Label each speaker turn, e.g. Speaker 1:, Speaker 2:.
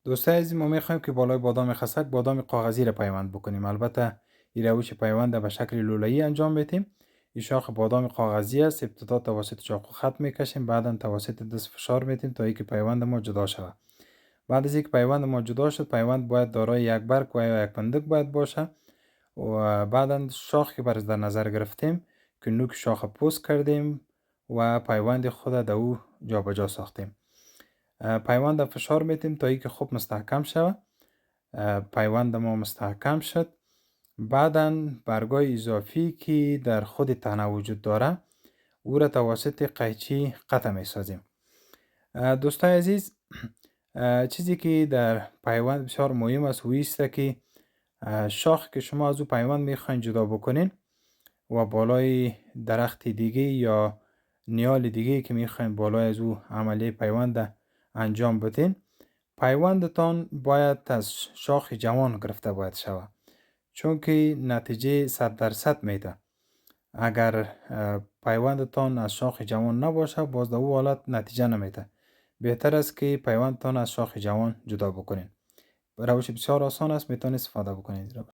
Speaker 1: دوستای عزیز، ما میخوایم که بالای بادام خسک بادام کاغذی را پیوند بکنیم. البته این روش پیوند به شکل لوله‌ای انجام بدیم. این شاخ بادام کاغذی است. ابتدا توسط چاقو خط میکشیم، بعدا توسط دست فشار میدیم تا اینکه پیوند ما جدا شود. بعد از اینکه پیوند ما جدا شد، پیوند باید دارای یک برگ و یا یک پندک باید باشه. و بعدا شاخ که در نظر گرفتیم که نوک شاخ پوست کردیم و پیوند خود در او جابجا ساختیم. پیوند فشار میتیم تا اینکه خوب مستحکم شود. پیوند ما مستحکم شد. بعدا برگای اضافی که در خود تنه وجود داره او را توسط قیچی قطع می سازیم. دوستای عزیز، چیزی که در پیوند بسیار مهم است و است که شاخ که شما از او پیوند میخواین جدا بکنین و بالای درخت دیگه یا نیال دیگه که میخواین بالای از او عملیه پیوند انجام بدین، پیوندتان باید از شاخ جوان گرفته باید شود، چون که نتیجه 100% میده. اگر پیوندتان از شاخ جوان نباشه، باز در او حالت نتیجه نمیده. بهتر است که پیوندتان از شاخ جوان جدا بکنین. روش بسیار آسان است، میتونید استفاده بکنید.